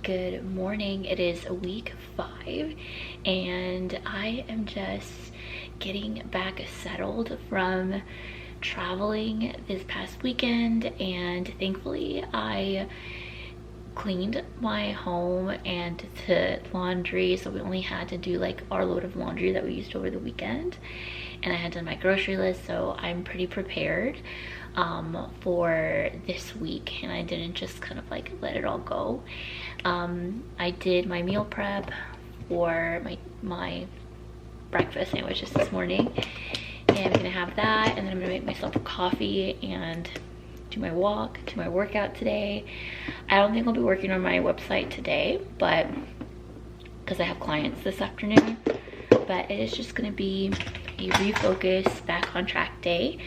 Good morning. It is week 5 and I am just getting back settled from traveling this past weekend, and thankfully I cleaned my home and did laundry, so we only had to do like our load of laundry that we used over the weekend, and I had done my grocery list, so I'm pretty prepared for this week, and I didn't just kind of like let it all go. I did my meal prep for my breakfast sandwiches this morning, and I'm gonna have that, and then I'm gonna make myself a coffee and do my walk, do my workout today. I don't think I'll be working on my website today, but because I have clients this afternoon, but it is just gonna be a refocus, back on track day,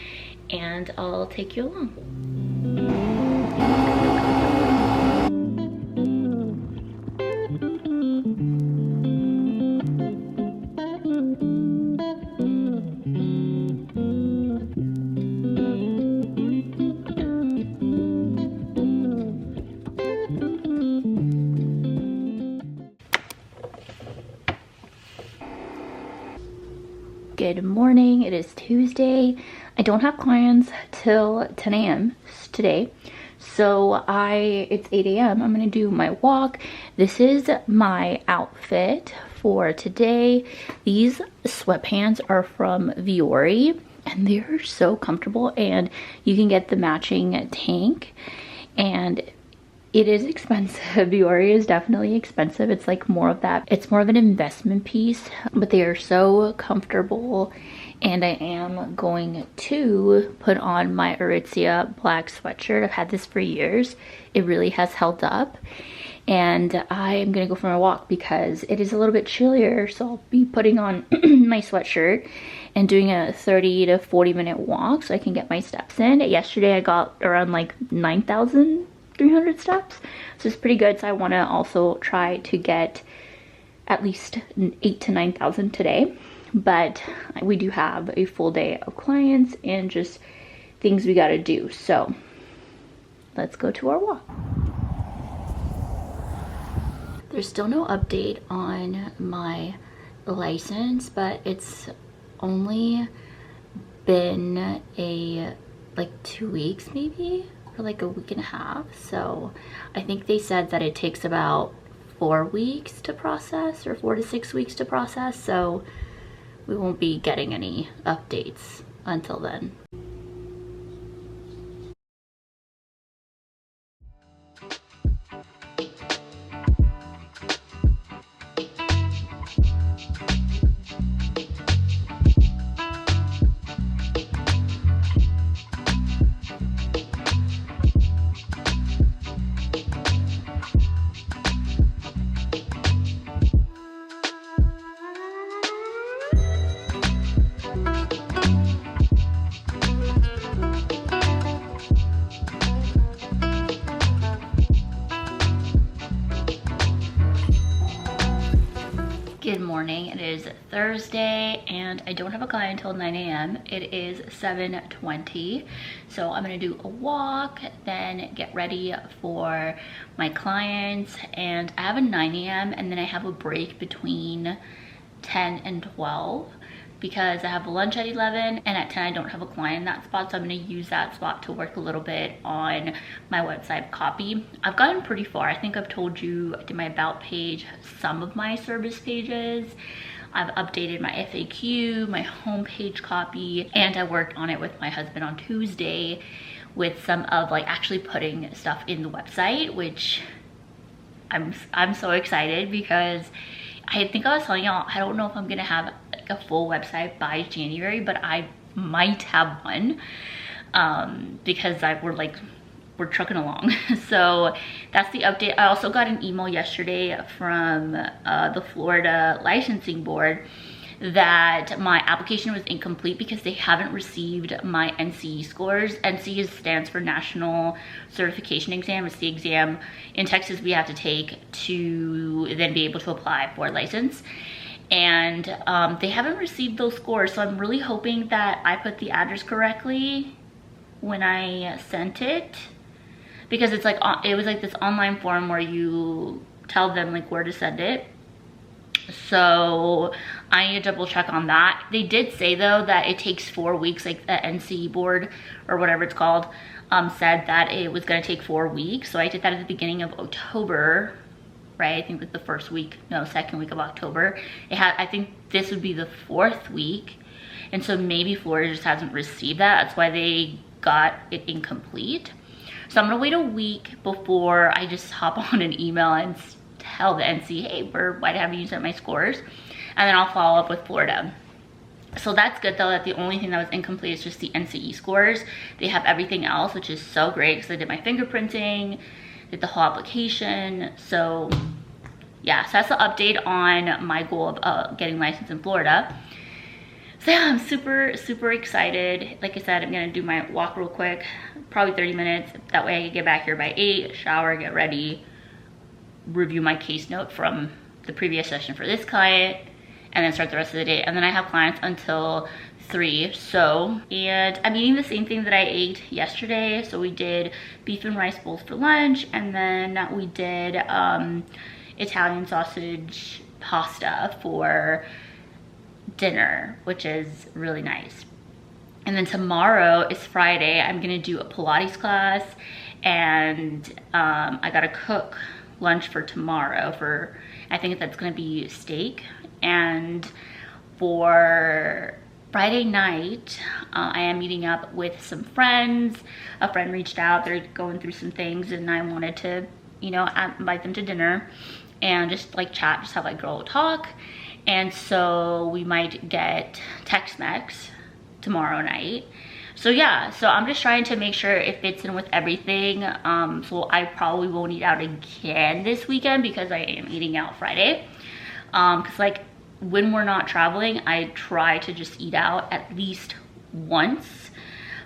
and I'll take you along. Good morning. It is Tuesday. I don't have clients till 10 a.m. today, so it's 8 a.m. I'm gonna do my walk. This is my outfit for today. These sweatpants are from Viore and they're so comfortable, and you can get the matching tank, and it is expensive. Viore is definitely expensive. It's like more of an investment piece, but they are so comfortable. And I am going to put on my Aritzia black sweatshirt. I've had this for years. It really has held up. And I am gonna go for my walk because it is a little bit chillier, so I'll be putting on my sweatshirt and doing a 30 to 40 minute walk so I can get my steps in. Yesterday I got around like 9,300 steps, so it's pretty good. So I want to also try to get at least 8,000 to 9,000 today, but we do have a full day of clients and just things we got to do, so let's go to our walk. There's still no update on my license, but it's only been like 2 weeks maybe, for like a week and a half. So I think they said that it takes about 4 weeks to process, or 4 to 6 weeks to process, so we won't be getting any updates until then. Good morning. It is Thursday and I don't have a client until 9 a.m. It is 7:20, so I'm gonna do a walk, then get ready for my clients, and I have a 9 a.m. and then I have a break between 10 and 12 because I have lunch at 11, and at 10 I don't have a client in that spot, so I'm gonna use that spot to work a little bit on my website copy. I've gotten pretty far. I think I've told you I did my about page, some of my service pages. I've updated my FAQ, my homepage copy, and I worked on it with my husband on Tuesday with some of like actually putting stuff in the website, which I'm so excited because I think I was telling y'all, I don't know if I'm gonna have like a full website by January, but I might have one because we're trucking along. So that's the update. I also got an email yesterday from the Florida licensing board that my application was incomplete because they haven't received my NCE scores. NCE stands for National Certification Exam. It's the exam in Texas we have to take to then be able to apply for a license. And they haven't received those scores, so I'm really hoping that I put the address correctly when I sent it, because it's like, it was like this online form where you tell them like where to send it. So I need to double check on that. They did say though that it takes 4 weeks, like the NCE board or whatever it's called, said that it was gonna take 4 weeks. So I did that at the beginning of October, right? I think like the second week of October. I think this would be the 4th week. And so maybe Florida just hasn't received that. That's why they got it incomplete. So I'm gonna wait a week before I just hop on an email and tell the NC, hey, why haven't you sent my scores? And then I'll follow up with Florida. So that's good though, that the only thing that was incomplete is just the NCE scores. They have everything else, which is so great because I did my fingerprinting, did the whole application. So yeah, so that's the update on my goal of getting licensed in Florida. So yeah, I'm super, super excited. Like I said, I'm gonna do my walk real quick, probably 30 minutes. That way I can get back here by 8, shower, get ready, review my case note from the previous session for this client, and then start the rest of the day. And then I have clients until 3. So, and I'm eating the same thing that I ate yesterday. So we did beef and rice bowls for lunch, and then we did Italian sausage pasta for dinner, which is really nice. And then tomorrow is Friday. I'm gonna do a Pilates class, and I gotta cook lunch for tomorrow for, I think that's gonna be steak. And for Friday night, I am meeting up with some friends. A friend reached out, they're going through some things, and I wanted to, you know, invite them to dinner and just like chat, just have like girl talk. And so we might get Tex-Mex tomorrow night. So yeah, so I'm just trying to make sure it fits in with everything. So I probably won't eat out again this weekend because I am eating out Friday. Cause like when we're not traveling, I try to just eat out at least once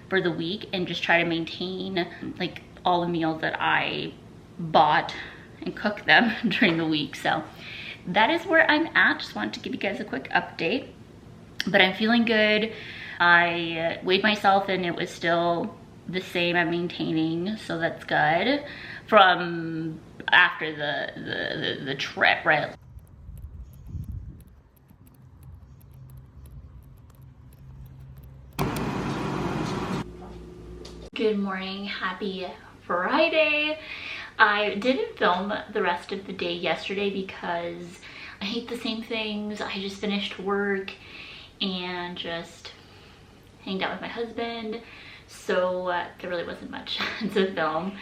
for the week and just try to maintain like all the meals that I bought and cook them during the week. So that is where I'm at. Just wanted to give you guys a quick update, but I'm feeling good. I weighed myself and it was still the same. I'm maintaining, so that's good from after the trip, right? Good morning, happy Friday. I didn't film the rest of the day yesterday because I hate the same things. I just finished work and just hanged out with my husband, so there really wasn't much to film.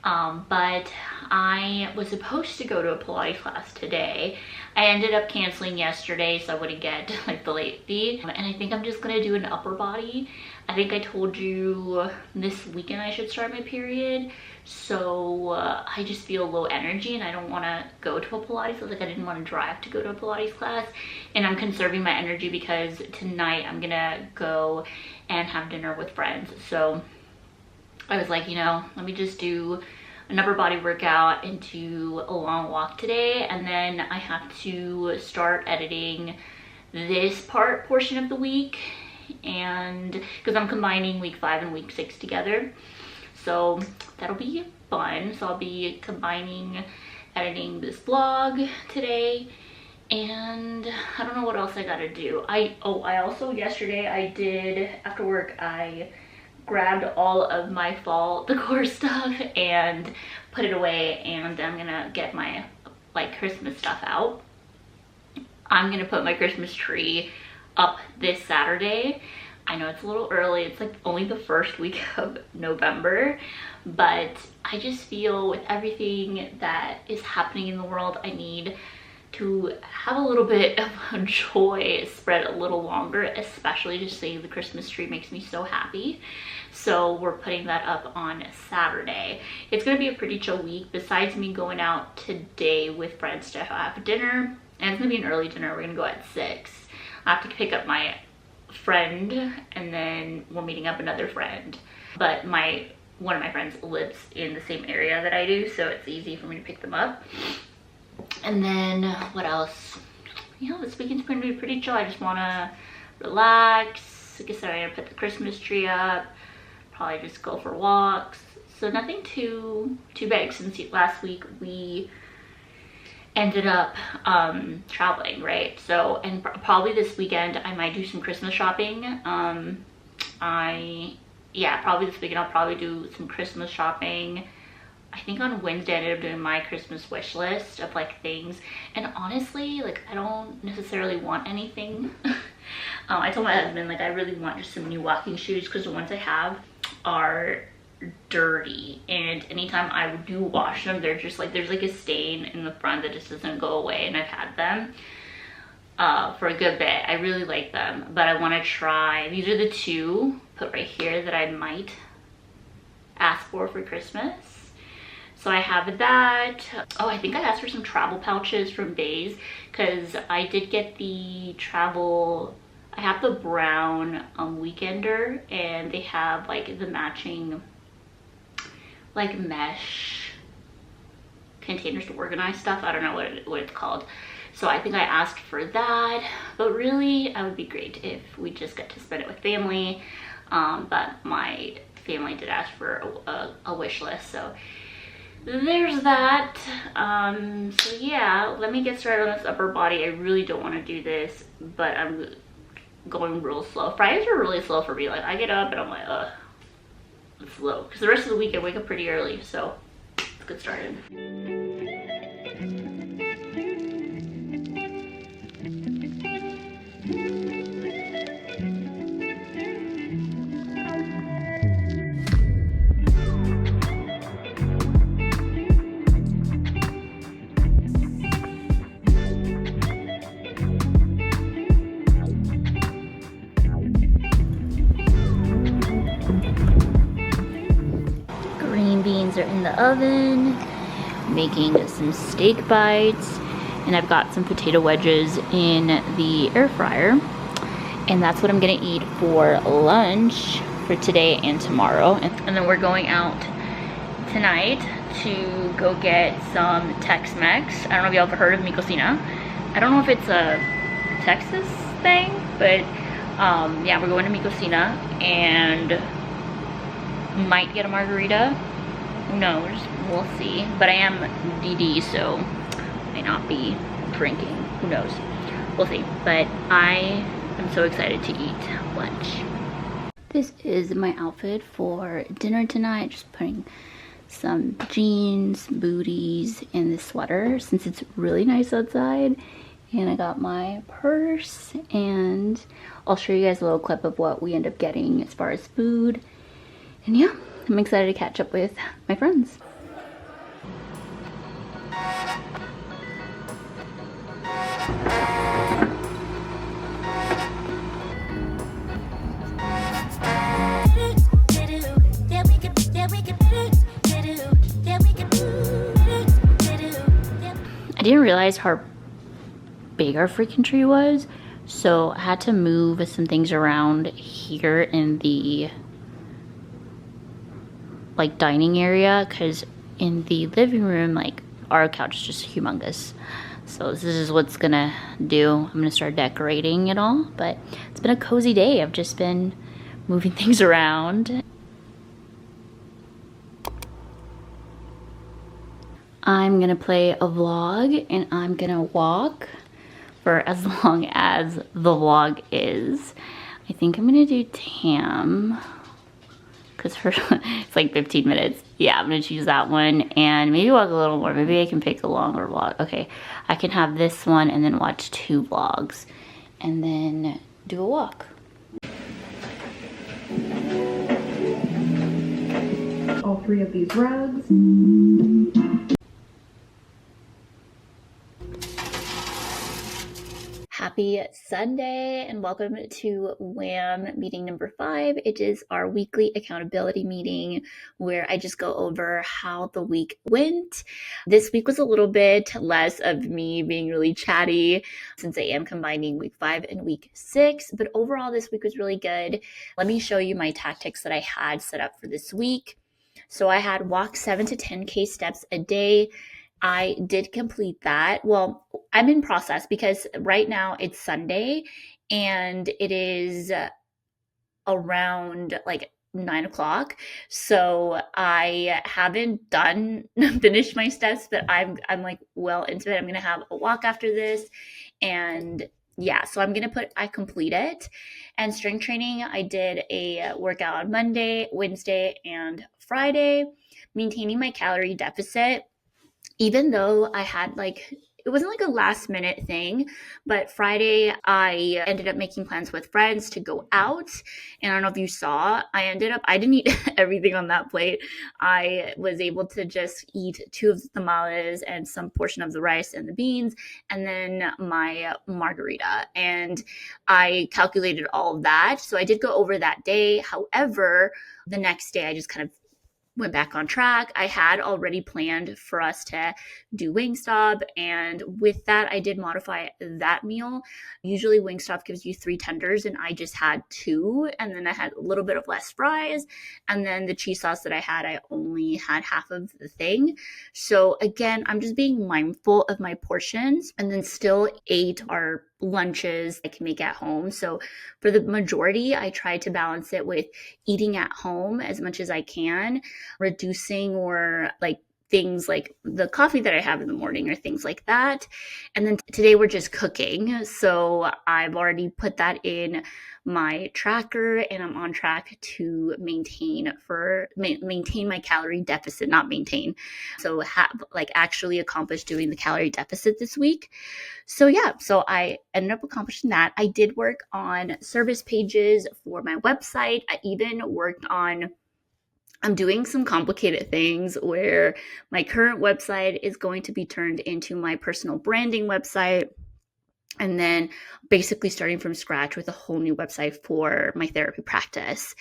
But I was supposed to go to a Pilates class today. I ended up canceling yesterday so I wouldn't get like the late fee. And I think I'm just gonna do an upper body. I think I told you this weekend I should start my period. So I just feel low energy and I don't wanna go to a Pilates. So like I didn't wanna drive to go to a Pilates class. And I'm conserving my energy because tonight I'm gonna go and have dinner with friends. So I was like, you know, let me just do an upper body workout and do a long walk today. And then I have to start editing this portion of the week. And because I'm combining week 5 and week 6 together. So that'll be fun. So I'll be combining editing this vlog today. And I don't know what else I gotta do. I also yesterday I did, after work, I grabbed all of my fall decor stuff and put it away, and I'm gonna get my like Christmas stuff out. I'm gonna put my Christmas tree up this Saturday. I know it's a little early, it's like only the first week of November, but I just feel with everything that is happening in the world, I need to have a little bit of joy spread a little longer, especially just seeing the Christmas tree makes me so happy. So we're putting that up on Saturday. It's gonna be a pretty chill week. Besides me going out today with friends to have dinner, and it's gonna be an early dinner, we're gonna go at 6. I have to pick up my friend and then we're meeting up another friend. But one of my friends lives in the same area that I do, so it's easy for me to pick them up. And then what else? You know, this weekend's going to be pretty chill. I just want to relax. Like I said, I'm going to put the Christmas tree up, probably just go for walks. So nothing too big, since last week we ended up traveling, right? So, and probably this weekend I might do some Christmas shopping. Yeah, probably this weekend I'll probably do some Christmas shopping. I think on Wednesday I ended up doing my Christmas wish list of like things, and honestly, like I don't necessarily want anything. I told my husband like I really want just some new walking shoes because the ones I have are dirty, and anytime I do wash them, they're just like there's like a stain in the front that just doesn't go away, and I've had them for a good bit. I really like them, but I want to try. These are the two put right here that I might ask for Christmas. So I have that. Oh, I think I asked for some travel pouches from Days because I did get the travel. I have the brown Weekender, and they have like the matching like mesh containers to organize stuff. I don't know what it's called. So I think I asked for that, but really, it would be great if we just get to spend it with family. But my family did ask for a wish list, so there's that. So yeah, let me get started on this upper body. I really don't want to do this, but I'm going real slow. Fridays are really slow for me. Like I get up and I'm like, it's slow. Because the rest of the week I wake up pretty early, so let's get started. Beans are in the oven, making some steak bites, and I've got some potato wedges in the air fryer, and that's what I'm gonna eat for lunch for today and tomorrow. And then we're going out tonight to go get some Tex-Mex. I don't know if y'all ever heard of Mi Cocina. I don't know if it's a Texas thing, but yeah, we're going to Mi Cocina and might get a margarita. Who knows? We'll see. But I am DD, so I may not be drinking. Who knows? We'll see. But I am so excited to eat lunch. This is my outfit for dinner tonight. Just putting some jeans, booties, and this sweater since it's really nice outside. And I got my purse, and I'll show you guys a little clip of what we end up getting as far as food. And yeah, I'm excited to catch up with my friends. I didn't realize how big our freaking tree was, so I had to move some things around here in the like dining area, because in the living room, like our couch is just humongous. So this is what's gonna do. I'm gonna start decorating it all, but it's been a cozy day. I've just been moving things around. I'm gonna play a vlog, and I'm gonna walk for as long as the vlog is. I think I'm gonna do Tam, because it's like 15 minutes. Yeah, I'm gonna choose that one and maybe walk a little more. Maybe I can pick a longer vlog. Okay, I can have this one and then watch 2 vlogs and then do a walk. All 3 of these rugs. Happy Sunday and welcome to WHAM meeting number 5. It is our weekly accountability meeting where I just go over how the week went. This week was a little bit less of me being really chatty since I am combining week 5 and week 6, but overall this week was really good. Let me show you my tactics that I had set up for this week. So I had walk 7 to 10K steps a day. I did complete that. Well, I'm in process because right now it's Sunday and it is around like 9 o'clock. So I haven't finished my steps, but I'm like well into it. I'm gonna have a walk after this, and yeah, so I complete it. And strength training, I did a workout on Monday, Wednesday, and Friday, maintaining my calorie deficit, even though I had like, it wasn't like a last minute thing, but Friday I ended up making plans with friends to go out. And I don't know if you saw, I didn't eat everything on that plate. I was able to just eat 2 of the tamales and some portion of the rice and the beans, and then my margarita. And I calculated all of that. So I did go over that day. However, the next day I just kind of went back on track. I had already planned for us to do Wingstop, and with that, I did modify that meal. Usually, Wingstop gives you 3 tenders, and I just had 2, and then I had a little bit of less fries, and then the cheese sauce that I only had half of the thing. So again, I'm just being mindful of my portions, and then still ate our lunches I can make at home. So for the majority, I try to balance it with eating at home as much as I can, reducing or like things like the coffee that I have in the morning or things like that. And then today we're just cooking. So I've already put that in my tracker, and I'm on track to maintain my calorie deficit, not maintain. So actually accomplish doing the calorie deficit this week. So yeah, so I ended up accomplishing that. I did work on service pages for my website. I even worked on, I'm doing some complicated things where my current website is going to be turned into my personal branding website, and then basically starting from scratch with a whole new website for my therapy practice.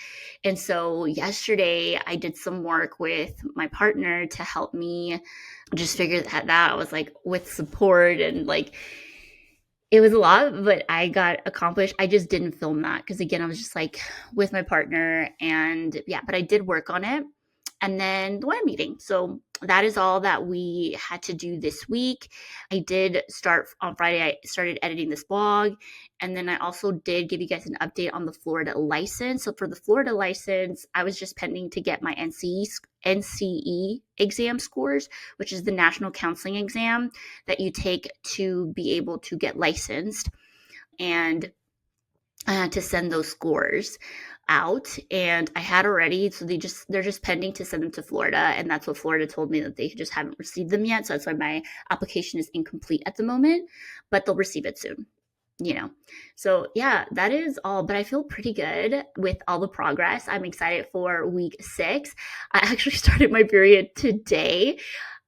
And so yesterday I did some work with my partner to help me just figure that out. I was like, with support, and like, it was a lot, but I got accomplished. I just didn't film that because, again, I was just like with my partner, and yeah, but I did work on it. And then the web meeting. So that is all that we had to do this week. I did start on Friday. I started editing this blog. And then I also did give you guys an update on the Florida license. So for the Florida license, I was just pending to get my NCE exam scores, which is the national counseling exam that you take to be able to get licensed. And I had to send those scores out, and I had already, so they're just pending to send them to Florida, and that's what Florida told me, that they just haven't received them yet. So that's why my application is incomplete at the moment, but they'll receive it soon, So yeah, that is all, but I feel pretty good with all the progress. I'm excited for week 6. I actually started my period today.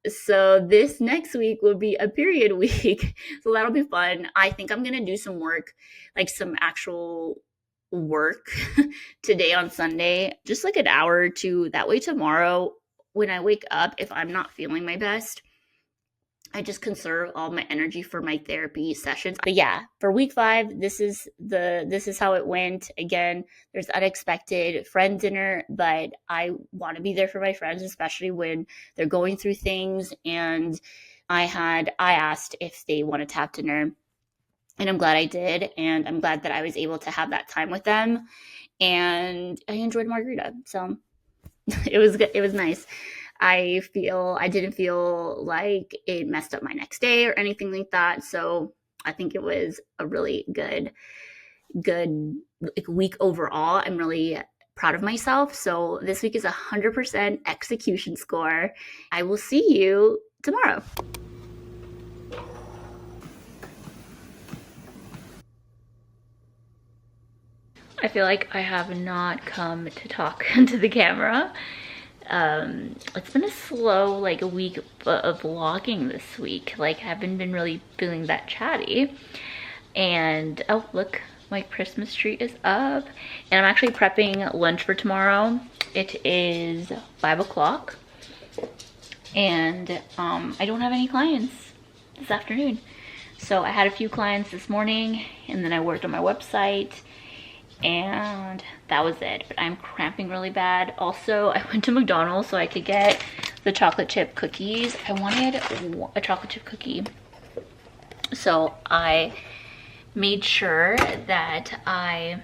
So this next week will be a period week. So that'll be fun. I think I'm going to do some work, like some actual work today on Sunday, just like an hour or two. That way tomorrow when I wake up, if I'm not feeling my best, I just conserve all my energy for my therapy sessions. But yeah, for week 5, this is how it went. Again, there's unexpected friend dinner, but I want to be there for my friends, especially when they're going through things. And I asked if they wanted to have dinner, and I'm glad I did. And I'm glad that I was able to have that time with them. And I enjoyed margarita. So it was good. It was nice. I didn't feel like it messed up my next day or anything like that. So I think it was a really good like week overall. I'm really proud of myself. So this week is 100% execution score. I will see you tomorrow. I feel like I have not come to talk into the camera. It's been a slow week of vlogging this week. I haven't been really feeling that chatty. And oh look, my Christmas tree is up, and I'm actually prepping lunch for tomorrow. It is 5 o'clock, and I don't have any clients this afternoon. So I had a few clients this morning, and then I worked on my website, and that was it. But I'm cramping really bad. Also, I went to McDonald's so I could get the chocolate chip cookies. I wanted a chocolate chip cookie, so I made sure that I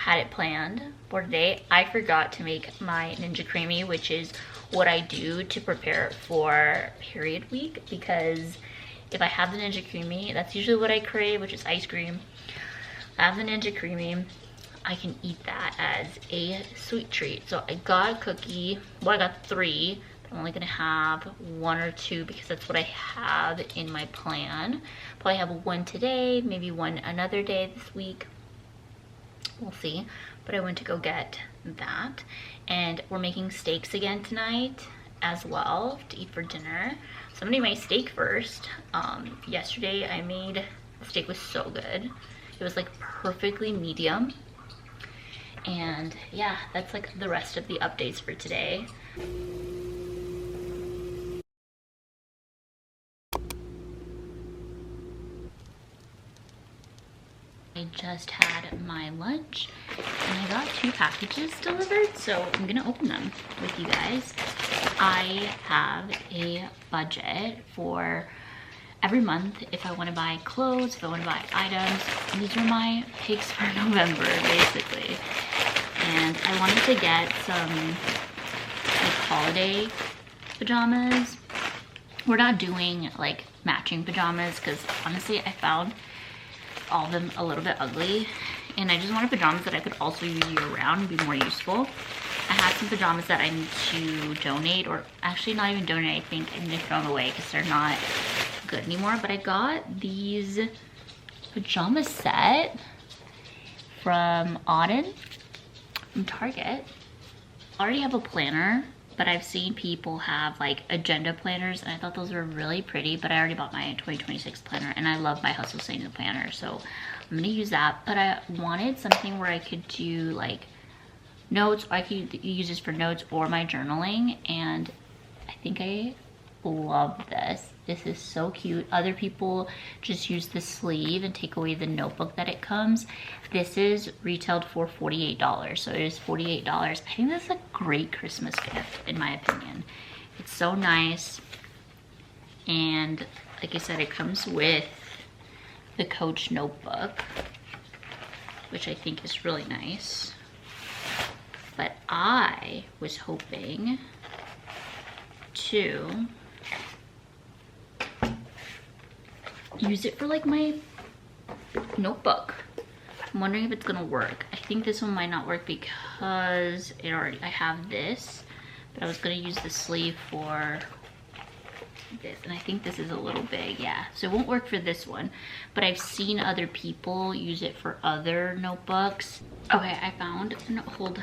had it planned for today. I forgot to make my Ninja Creamy, which is what I do to prepare for period week, because if I have the Ninja Creamy, that's usually what I crave, which is ice cream. I have the Ninja Creamy, I can eat that as a sweet treat. So I got a cookie, well, I got 3. I'm only gonna have 1 or 2 because that's what I have in my plan. Probably have 1 today, maybe 1 another day this week. We'll see. But I went to go get that. And we're making steaks again tonight as well to eat for dinner. So I'm gonna make steak first. Yesterday I made, the steak was so good. It was like perfectly medium. And yeah, that's like the rest of the updates for today. I just had my lunch and I got 2 packages delivered, so I'm gonna open them with you guys. I have a budget for every month if I want to buy clothes, if I want to buy items. These are my picks for November, basically. And I wanted to get some like holiday pajamas. We're not doing like matching pajamas because honestly I found all of them a little bit ugly, and I just wanted pajamas that I could also use year round and be more useful. I have some pajamas that I need to donate, or actually not even donate, I think I need to throw them away because they're not good anymore. But I got these pajama set from Auden from Target. I already have a planner, but I've seen people have like agenda planners and I thought those were really pretty, but I already bought my 2026 planner and I love my Hustle Savings planner, so I'm gonna use that. But I wanted something where I could do like notes, or I could use this for notes or my journaling, and I think I love this. This is so cute. Other people just use the sleeve and take away the notebook that it comes. This is retailed for $48, so it is $48. I think this is a great Christmas gift in my opinion. It's so nice, and like I said, it comes with the Coach notebook, which I think is really nice. But I was hoping to use it for like my notebook. I'm wondering if it's gonna work. I think this one might not work because I have this, but I was gonna use the sleeve for this, and I think this is a little big, yeah. So it won't work for this one, but I've seen other people use it for other notebooks. Okay, I found an old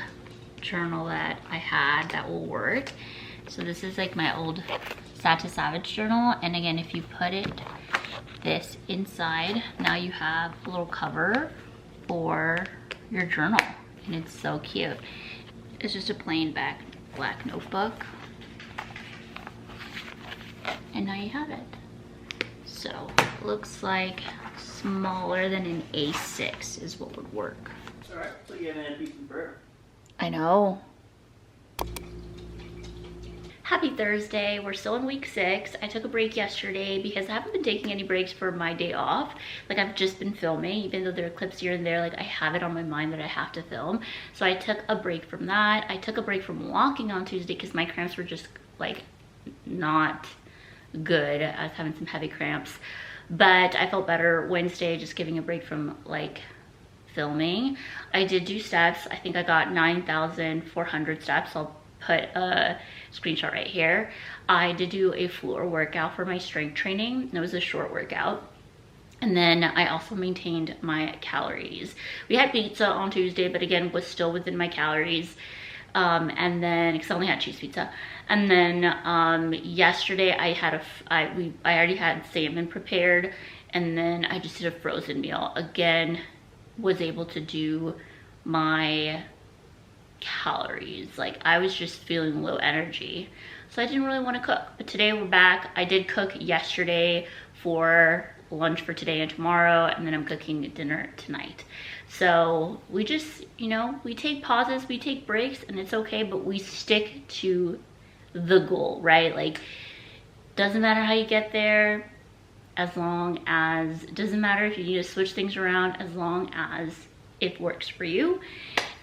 journal that I had that will work. So this is like my old Sad to Savage journal, and again, if you put this inside, now you have a little cover for your journal, and it's so cute. It's just a plain black notebook, and now you have it. So it looks like smaller than an A6 is what would work. All right, so you haven't had a decent prayer. I know. Happy Thursday. We're still in week 6. I took a break yesterday because I haven't been taking any breaks for my day off. Like, I've just been filming, even though there are clips here and there, like I have it on my mind that I have to film. So I took a break from that. I took a break from walking on Tuesday because my cramps were just like not good. I was having some heavy cramps, but I felt better Wednesday, just giving a break from like filming. I did do steps. I think I got 9,400 steps. I'll put a screenshot right here. I did do a floor workout for my strength training. It was a short workout. And then I also maintained my calories. We had pizza on Tuesday, but again, was still within my calories. And then, because I only had cheese pizza. And then yesterday I already had salmon prepared, and then I just did a frozen meal. Again, was able to do my calories. Like, I was just feeling low energy, so I didn't really want to cook. But today we're back. I did cook yesterday for lunch for today and tomorrow, and then I'm cooking dinner tonight. So we just, you know, we take pauses, we take breaks, and it's okay, but we stick to the goal, right? Like, doesn't matter how you get there, as long as, doesn't matter if you need to switch things around, as long as it works for you,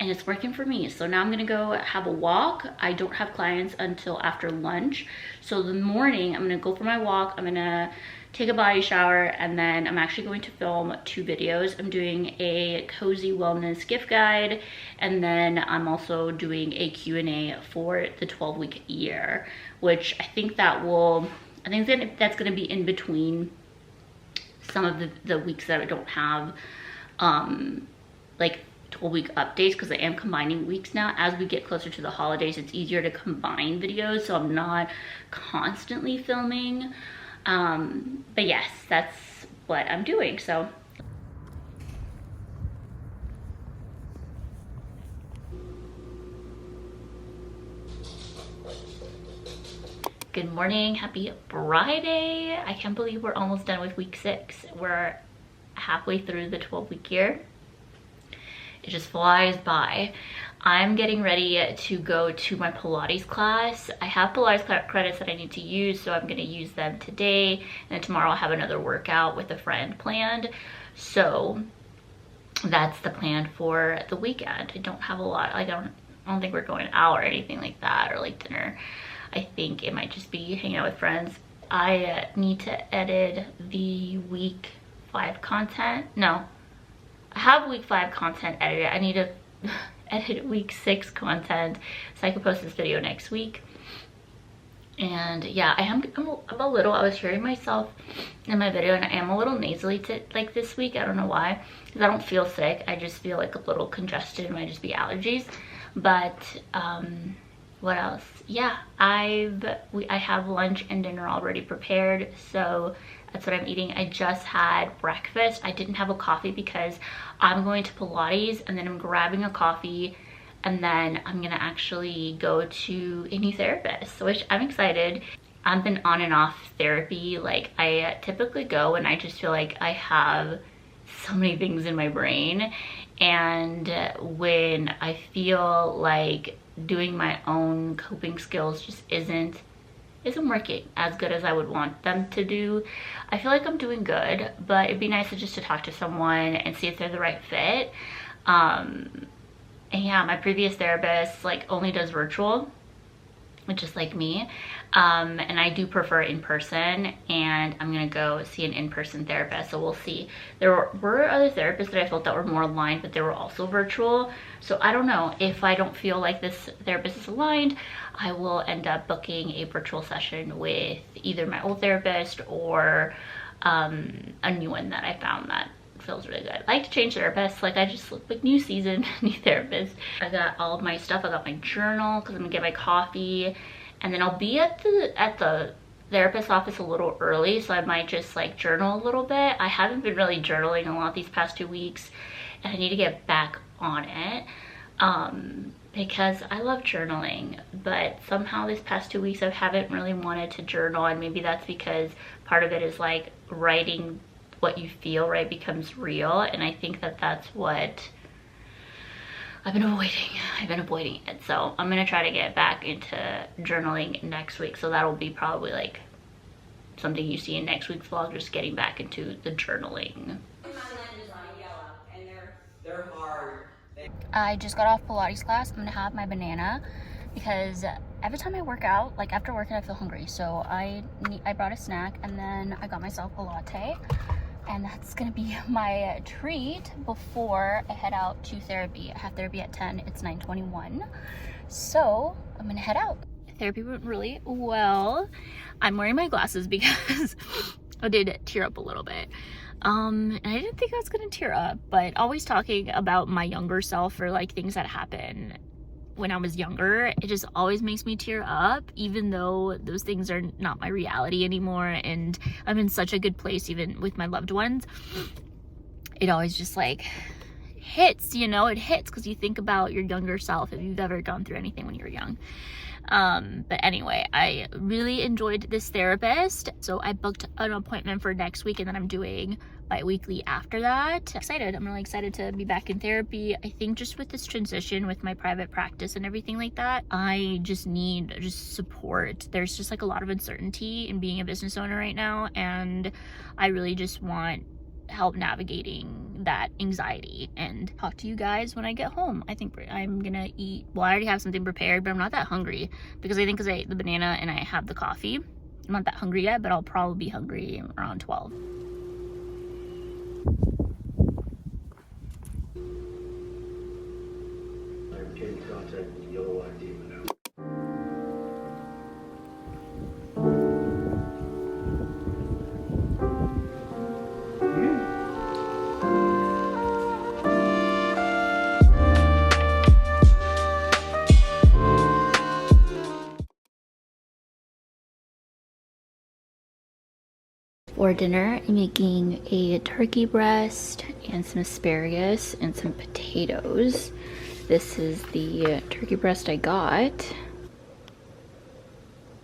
and it's working for me. So now I'm gonna go have a walk. I don't have clients until after lunch. So the morning, I'm gonna go for my walk. I'm gonna take a body shower, and then I'm actually going to film 2 videos. I'm doing a cozy wellness gift guide, and then I'm also doing a Q&A for the 12-week year, which I think that's gonna be in between some of the weeks that I don't have like 12-week updates, because I am combining weeks now. As we get closer to the holidays, it's easier to combine videos, so I'm not constantly filming. But yes, that's what I'm doing. So good morning, happy Friday. I can't believe we're almost done with week 6. We're halfway through the 12-week year. It just flies by. I'm getting ready to go to my Pilates class. I have Pilates credits that I need to use, so I'm gonna use them today, and then tomorrow I'll have another workout with a friend planned. So that's the plan for the weekend. I don't have a lot. I don't think we're going out or anything like that, or like dinner. I think it might just be hanging out with friends. I need to edit the week 5 content. No, I have week 5 content edited. I need to edit week 6 content so I can post this video next week. And yeah, I'm a little, I was hearing myself in my video, and I am a little nasally like this week. I don't know why, because I don't feel sick. I just feel like a little congested. It might just be allergies. But what else? Yeah, I have lunch and dinner already prepared, so that's what I'm eating. I just had breakfast. I didn't have a coffee because I'm going to Pilates, and then I'm grabbing a coffee, and then I'm gonna actually go to a new therapist, which I'm excited. I've been on and off therapy. Like, I typically go and I just feel like I have so many things in my brain, and when I feel like doing my own coping skills just isn't working as good as I would want them to do. I feel like I'm doing good, but it'd be nice to talk to someone and see if they're the right fit. And yeah, my previous therapist like only does virtual, which is like me. And I do prefer in person, and I'm gonna go see an in-person therapist, so we'll see. There were other therapists that I felt that were more aligned, but they were also virtual. So I don't know, if I don't feel like this therapist is aligned, I will end up booking a virtual session with either my old therapist or a new one that I found that feels really good. I like to change therapists. Like, I just like new season, new therapist. I got all of my stuff. I got my journal because I'm gonna get my coffee, and then I'll be at the therapist's office a little early, so I might just like journal a little bit. I haven't been really journaling a lot these past 2 weeks, and I need to get back on it because I love journaling, but somehow this past 2 weeks I haven't really wanted to journal, and maybe that's because part of it is like writing what you feel, right, becomes real, and I think that that's what I've been avoiding it. So I'm gonna try to get back into journaling next week, so that'll be probably like something you see in next week's vlog, just getting back into the journaling. They're hard. I just got off Pilates class. I'm gonna have my banana because every time I work out, like after working, I feel hungry, so I brought a snack, and then I got myself a latte, and that's gonna be my treat before I head out to therapy. I have therapy at 10. It's 9:21, so I'm gonna head out. Therapy went really well. I'm wearing my glasses because I did tear up a little bit. And I didn't think I was gonna tear up, but always talking about my younger self or like things that happen when I was younger, it just always makes me tear up, even though those things are not my reality anymore, and I'm in such a good place even with my loved ones. It always just like hits, you know, it hits because you think about your younger self, if you've ever gone through anything when you were young. But anyway, I really enjoyed this therapist, so I booked an appointment for next week, and then I'm doing bi-weekly after that. I'm really excited to be back in therapy. I think just with this transition with my private practice and everything like that, I just need support. There's just like a lot of uncertainty in being a business owner right now, and I really just want help navigating that anxiety, and talk to you guys when I get home. I think I'm gonna eat, well, I already have something prepared, but I'm not that hungry because I think because I ate the banana and I have the coffee, I'm not that hungry yet, but I'll probably be hungry around 12. I'm getting contact with the yellow ID now. For dinner, I'm making a turkey breast and some asparagus and some potatoes. This is the turkey breast I got.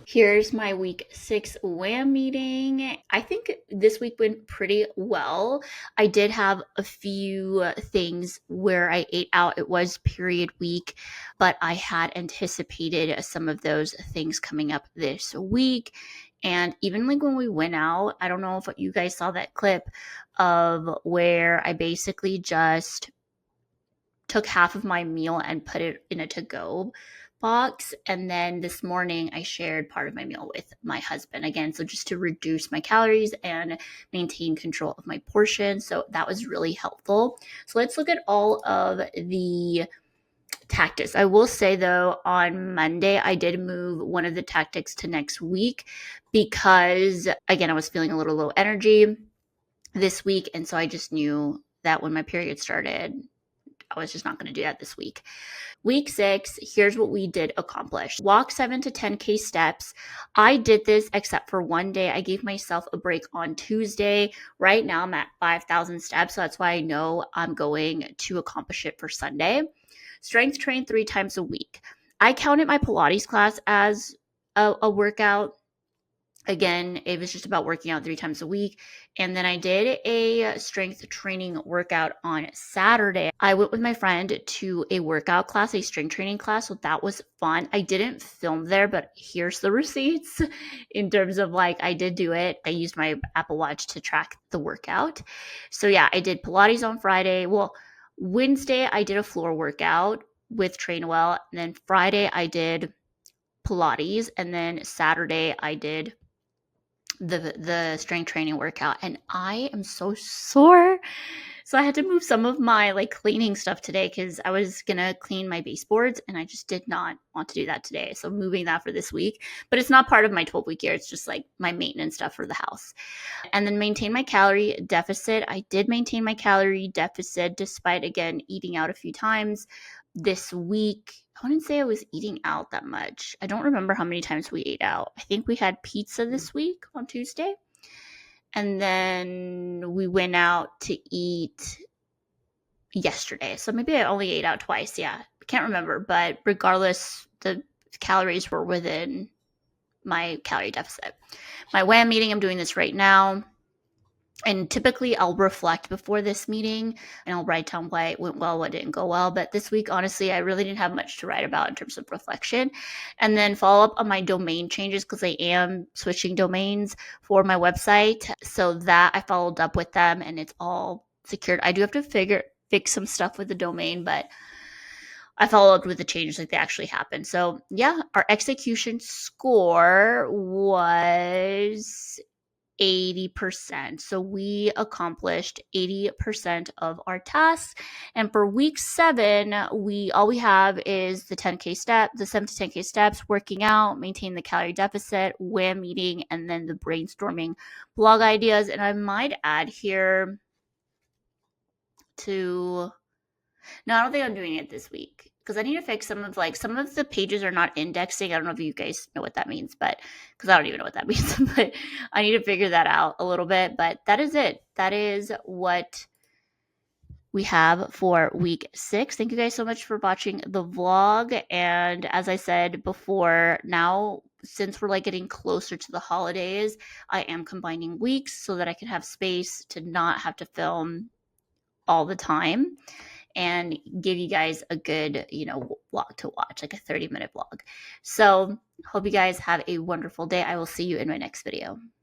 Here's my week 6 WAM meeting. I think this week went pretty well. I did have a few things where I ate out. It was period week, but I had anticipated some of those things coming up this week. And even like when we went out, I don't know if you guys saw that clip of where I basically just took half of my meal and put it in a to-go box. And then this morning I shared part of my meal with my husband again. So just to reduce my calories and maintain control of my portion. So that was really helpful. So let's look at all of the tactics. I will say though, on Monday, I did move one of the tactics to next week because again, I was feeling a little low energy this week. And so I just knew that when my period started, I was just not going to do that this week. Week 6, here's what we did accomplish. Walk 7 to 10K steps. I did this except for one day. I gave myself a break on Tuesday. Right now I'm at 5,000 steps. So that's why I know I'm going to accomplish it for Sunday. Strength train 3 times a week. I counted my Pilates class as a workout. Again, it was just about working out 3 times a week. And then I did a strength training workout on Saturday. I went with my friend to a workout class, a strength training class. So that was fun. I didn't film there, but here's the receipts in terms of like, I did do it. I used my Apple Watch to track the workout. So yeah, I did Pilates on Friday. Well, Wednesday, I did a floor workout with Trainwell. And then Friday, I did Pilates. And then Saturday, I did the strength training workout, and I am so sore. So I had to move some of my like cleaning stuff today because I was gonna clean my baseboards and I just did not want to do that today. So moving that for this week, but it's not part of my 12-week year. It's just like my maintenance stuff for the house. And then maintain my calorie deficit. I did maintain my calorie deficit despite again eating out a few times this week. I wouldn't say I was eating out that much. I don't remember how many times we ate out. I think we had pizza this week on Tuesday. And then we went out to eat yesterday. So maybe I only ate out twice. Yeah, I can't remember. But regardless, the calories were within my calorie deficit. My WAM meeting, I'm doing this right now. And typically I'll reflect before this meeting and I'll write down what went well, what didn't go well. But this week, honestly, I really didn't have much to write about in terms of reflection. And then follow up on my domain changes because I am switching domains for my website. So that I followed up with them and it's all secured. I do have to fix some stuff with the domain, but I followed up with the changes like they actually happened. So yeah, our execution score was 80%. So we accomplished 80% of our tasks. And for week 7, all we have is the 10K step, the 7 to 10K steps, working out, maintain the calorie deficit, WAM meeting, and then the brainstorming blog ideas. And I might add here to, no, I don't think I'm doing it this week because I need to fix some of the pages are not indexing. I don't know if you guys know what that means, but because I don't even know what that means, but I need to figure that out a little bit. But that is it. That is what we have for week 6. Thank you guys so much for watching the vlog. And as I said before, now since we're like getting closer to the holidays, I am combining weeks so that I can have space to not have to film all the time and give you guys a good, vlog to watch, like a 30-minute vlog. So hope you guys have a wonderful day. I will see you in my next video.